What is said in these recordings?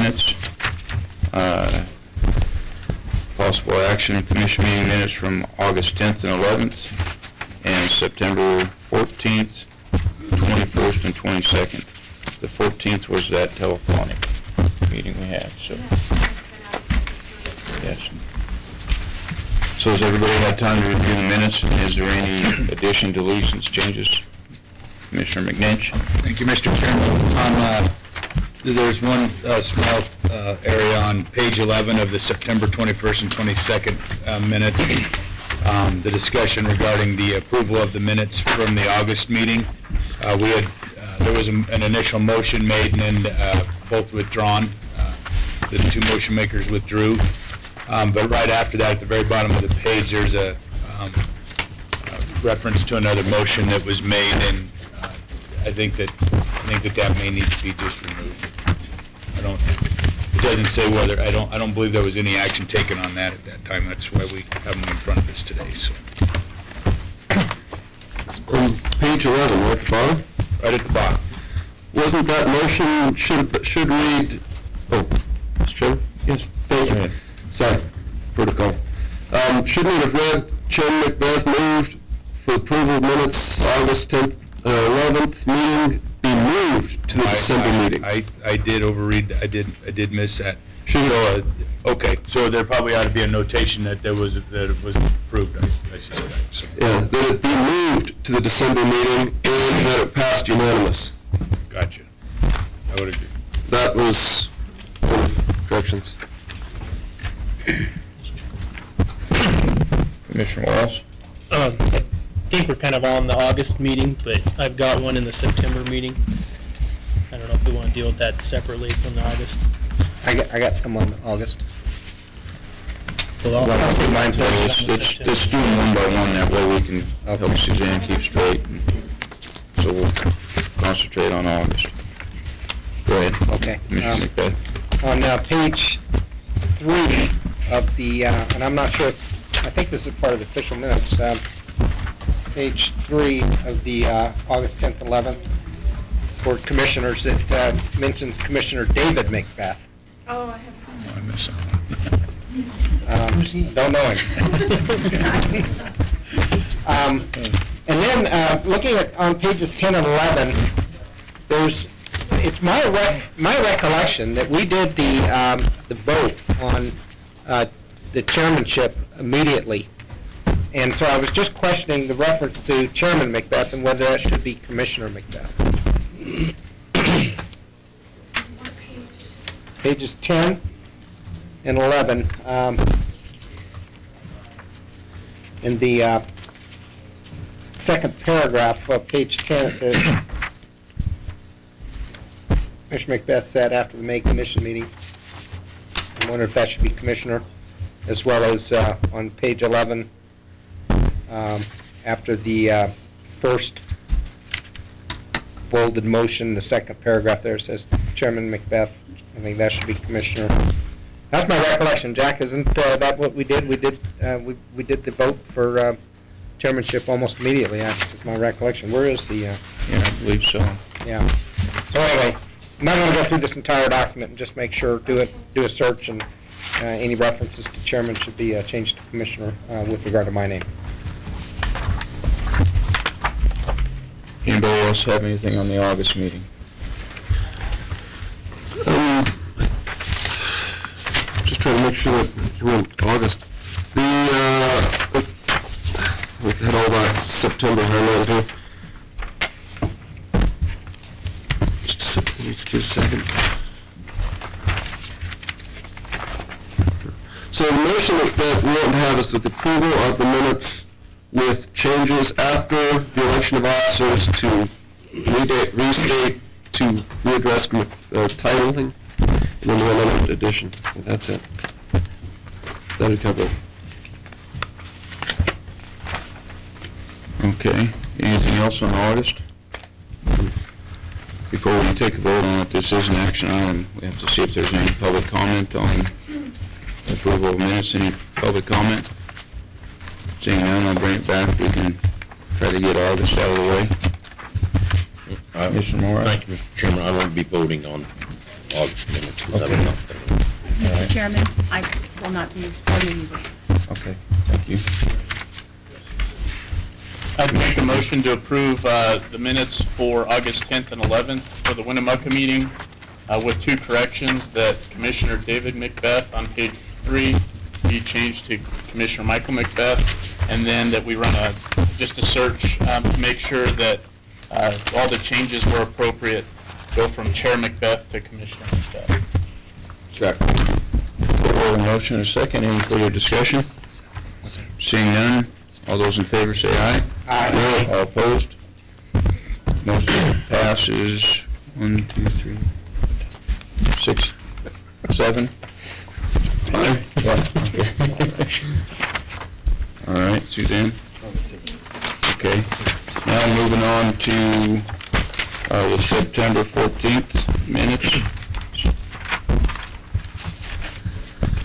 minutes. Possible action, commission meeting minutes from August 10th and 11th and September 14th, 21st, and 22nd. The 14th was that telephonic meeting we had. So, yes. So has everybody had time to review the minutes? And is there any addition, deletions, changes? Commissioner McNinch. Thank you, Mr. Chairman. There's one small area on page 11 of the September 21st and 22nd minutes. The discussion regarding the approval of the minutes from the August meeting. There was an initial motion made and then both withdrawn. The two motion makers withdrew. But right after that, at the very bottom of the page, there's a reference to another motion that was made, and I think that may need to be just removed. It doesn't say whether, I don't believe there was any action taken on that at that time. That's why we have them in front of us today. So. On page 11, right at the bottom? Right at the bottom. Wasn't that motion should read? Oh, Mr. Chairman. Yes. Thank you. Sorry, protocol. Shouldn't it have read Chairman Macbeth moved for approval of minutes August 10th, 11th meeting be moved to the December meeting? I did overread. I did miss that. Sure. So okay. So there probably ought to be a notation that it was approved. I see that. So. Yeah, that it be moved to the December meeting and that it passed unanimous. Gotcha. I would agree. That was one of the corrections. Commissioner Wallace. I think we're kind of on the August meeting, but I've got one in the September meeting. I don't know if we want to deal with that separately from the August. I got some on August. Well, I'll say mine's let's do them one by one. That way we can help Suzanne keep straight. So we'll concentrate on August. Go ahead. Okay. Commissioner Macbeth. On page 3 of the, and I'm not sure if, I think this is part of the official minutes, page 3 of the August 10th, 11th, for commissioners, it mentions Commissioner David Macbeth. Oh, I have. Oh, I missed that one. Don't know him. And then looking at on pages 10 and 11, it's my recollection that we did the vote on the chairmanship immediately, and so I was just questioning the reference to Chairman Macbeth and whether that should be Commissioner Macbeth. Pages 10 and 11. In the second paragraph of page 10, it says, Commissioner Macbeth said after the May Commission meeting. I wonder if that should be Commissioner, as well as on page 11, after the first bolded motion, the second paragraph there says Chairman Macbeth. I think that should be Commissioner. That's my recollection, Jack. Isn't that what we did? We did the vote for chairmanship almost immediately. That's my recollection. Where is the? Yeah, I believe so. Yeah. So anyway, I'm not going to go through this entire document and just make sure do a search, and any references to chairman should be changed to Commissioner with regard to my name. Anybody else have anything on the August meeting? Just trying to make sure that you're in August. We had all that September highlighted here. Just give a second. So the motion that we want to have is with the approval of the minutes with changes after the election of officers to restate, to readdress titling, and then one other addition. And that's it. That would cover it. Okay. Anything else on August? Before we take a vote on it, this is an action item. We have to see if there's any public comment on approval of minutes. Any public comment? Seeing none, I'll bring it back. We can try to get August out of the way. Mr. Moore. Thank you, Mr. Chairman. I won't be voting on August minutes, because I don't know. Mr. Chairman, I will not be voting these. Okay, thank you. I'd make a motion to approve the minutes for August 10th and 11th for the Winnemucca meeting with two corrections, that Commissioner David Macbeth on page 3 be changed to Commissioner Michael Macbeth, and then that we run just a search to make sure that all the changes were appropriate, go from Chair Macbeth to Commissioner Macbeth. Second. We have a motion and a second. Any further discussion? Seeing none, all those in favor say aye. Aye. All opposed? Motion passes 1, 2, 3, 6, 7. 5? Yeah, okay. All right, Suzanne? Okay. Now moving on to the September 14th minutes.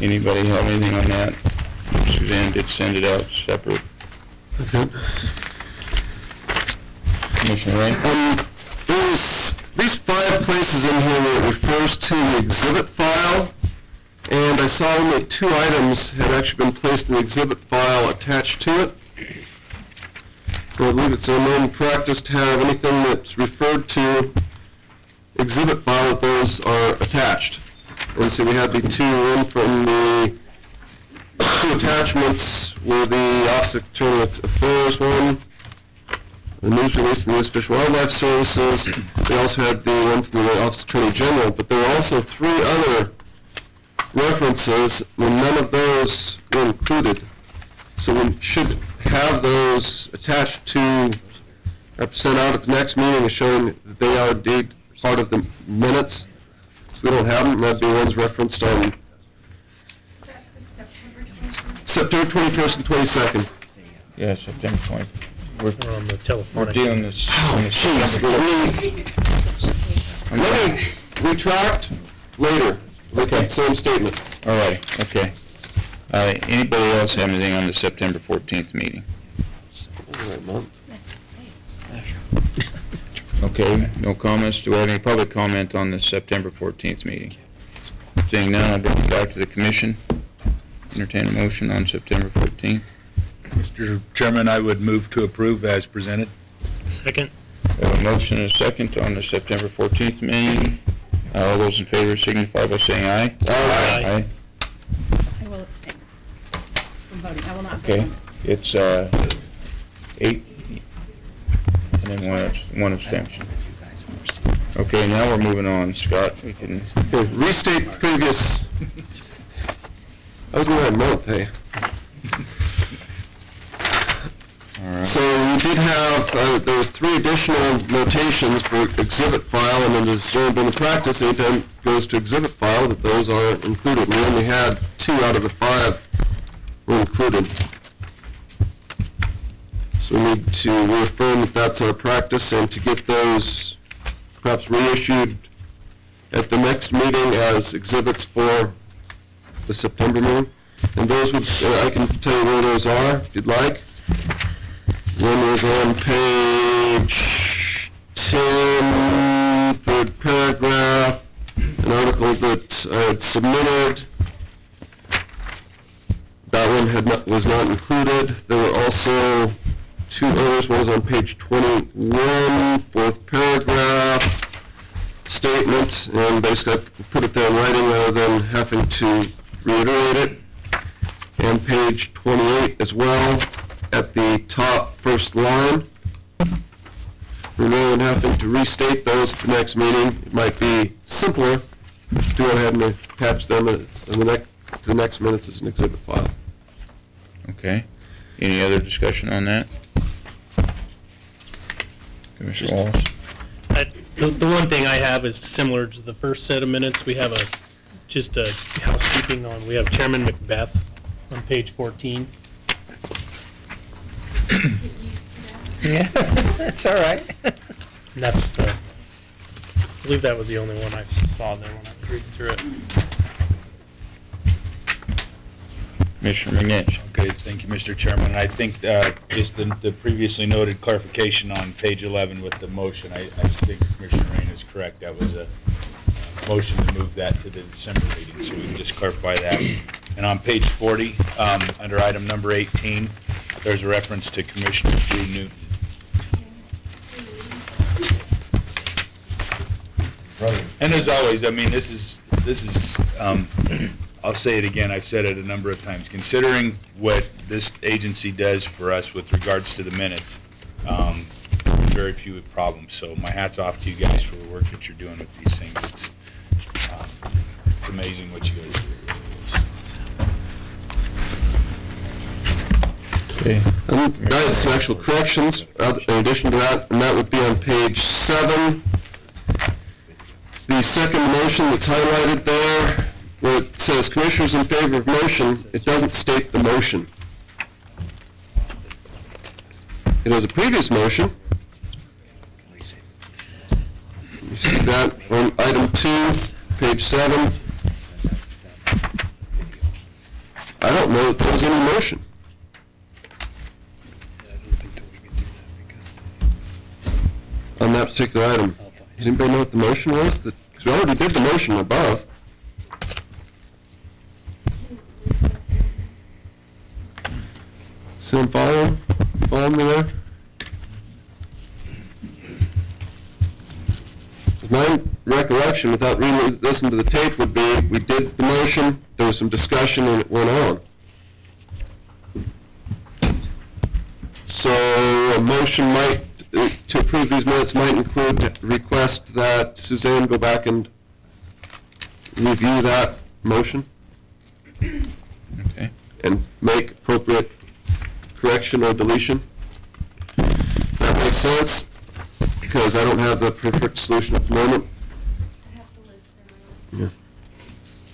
Anybody have anything on that? Suzanne did send it out separate. Okay. Commissioner Ray? There's these 5 places in here where it refers to the exhibit file, and I saw only 2 items had actually been placed in the exhibit file attached to it. I believe it's a known practice to have anything that's referred to exhibit file, that those are attached. And so we had the 2, one from the 2 attachments were the Office of External Affairs one, the news release from the U.S. Fish and Wildlife Services. They also had the one from the Office of Attorney General, but there were also 3 other references, and none of those were included. So we should have those attached to, sent out at the next meeting, showing that they are indeed part of the minutes. If we don't have them, that'd be ones referenced on September 21st and 22nd. Yeah, September 20th. We're on the telephone. We're dealing this. Jeez, let me retract later with that same statement. All right, okay. Anybody else have anything on the September 14th meeting? Okay, no comments. Do we have any public comment on the September 14th meeting? Seeing none, I'll bring it back to the commission. Entertain a motion on September 14th. Mr. Chairman, I would move to approve as presented. Second. We have a motion and a second on the September 14th meeting. All those in favor signify by saying aye. Aye. I will abstain from voting. I will not vote. Okay, it's 8, and then one abstention. Okay, now we're moving on, Scott. We can. Okay, restate previous. I was in the right month, hey. All right. So we did have, there was 3 additional notations for exhibit file, and then there's been the practice, anytime it goes to exhibit file, that those are included. We only had 2 out of the 5 were included. So we need to reaffirm that that's our practice, and to get those perhaps reissued at the next meeting as exhibits for the September meeting. And those would, I can tell you where those are, if you'd like. One was on page 10, 3rd paragraph, an article that I had submitted. That one was not included. There were also 2 others. One was on page 21, 4th paragraph, statement, and basically I put it there in writing rather than having to reiterate it. And page 28 as well, at the top first line. Rather than having to restate those at the next meeting, it might be simpler to go ahead and attach them as, to the next minutes as an exhibit file. Okay. Any other discussion on that? Commissioner Wallace? The one thing I have is similar to the first set of minutes. We have just a housekeeping on, we have Chairman Macbeth on page 14. Yeah, that's all right. And that's I believe that was the only one I saw there when I was reading through it. Commissioner McNish? Okay, thank you, Mr. Chairman. I think just the previously noted clarification on page 11 with the motion, I think Commissioner Rain is correct. That was a motion to move that to the December meeting, so we can just clarify that. And on page 40, under item number 18, there's a reference to Commissioner Drew Newton. And as always, I mean, this is I'll say it again, I've said it a number of times, considering what this agency does for us with regards to the minutes, very few problems. So my hat's off to you guys for the work that you're doing with these things. It's amazing what you guys do. Okay. I had some actual corrections in addition to that, and that would be on page 7. The second motion that's highlighted there, where it says Commissioners in favor of motion, it doesn't state the motion. It has a previous motion. You see that on item 2, page 7. I don't know that there was any motion. On that particular item. Does anybody know what the motion was? Because we already did the motion above. So I'm following me there? My recollection, without listening to the tape, would be we did the motion, there was some discussion, and it went on. So a motion to approve these minutes might include request that Suzanne go back and review that motion. Okay. And make appropriate correction or deletion. That makes sense, because I don't have the perfect solution at the moment. Yeah.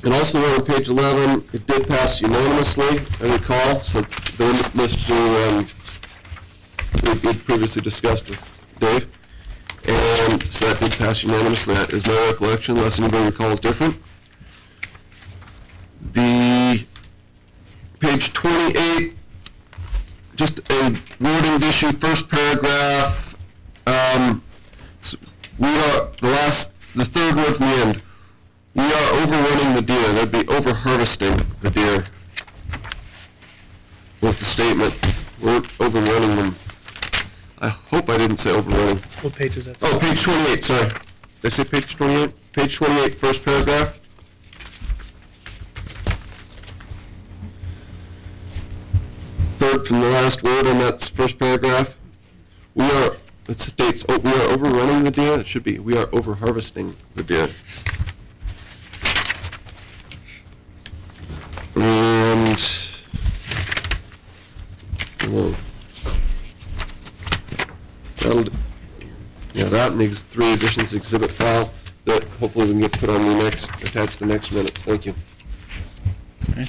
And also on page 11, it did pass unanimously, I recall, so the list we previously discussed with Dave. And so that did pass unanimously. That is my recollection, unless anybody recalls different. The page 28, just a wording issue, first paragraph. So we are the third word from the end. We are overrunning the deer. That'd be over harvesting the deer. Was the statement. We're overrunning them. I hope I didn't say overrunning. What page is that? Oh, page 28, sorry. Did I say page 28? Page 28, first paragraph. Third from the last word on that first paragraph. It states, we are overrunning the deer. It should be, we are over harvesting the deer. And, that and these 3 additions exhibit file that hopefully we can get put on the attached to the next minutes. Thank you. Okay.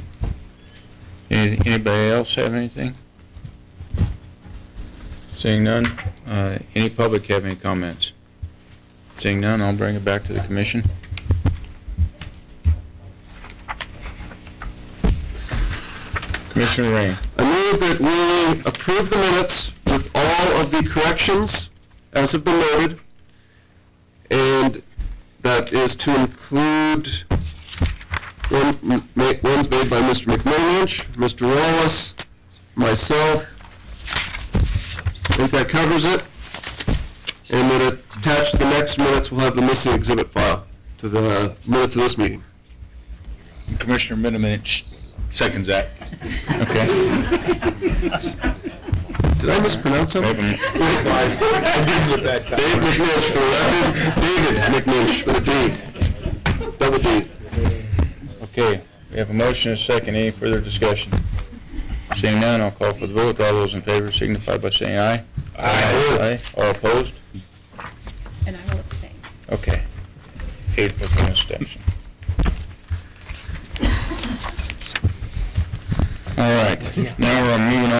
Anybody else have anything? Seeing none, any public have any comments? Seeing none, I'll bring it back to the commission. Commissioner Rain. I move that we approve the minutes with all of the corrections as have been noted, and that is to include ones made by Mr. McMillan, Mr. Wallace, myself. I think that covers it. And then attached to the next minutes, we'll have the missing exhibit file to the minutes of this meeting. Commissioner Miniminich seconds that. Okay. Did I mispronounce something? David McNish for the record. David McNish with a D. Double D. Okay, we have a motion and a second. Any further discussion? Seeing none, I'll call for the vote. All those in favor signify by saying aye. Aye. All opposed? And I will abstain. Okay. 8 with 1 abstention. All right, now we're moving on.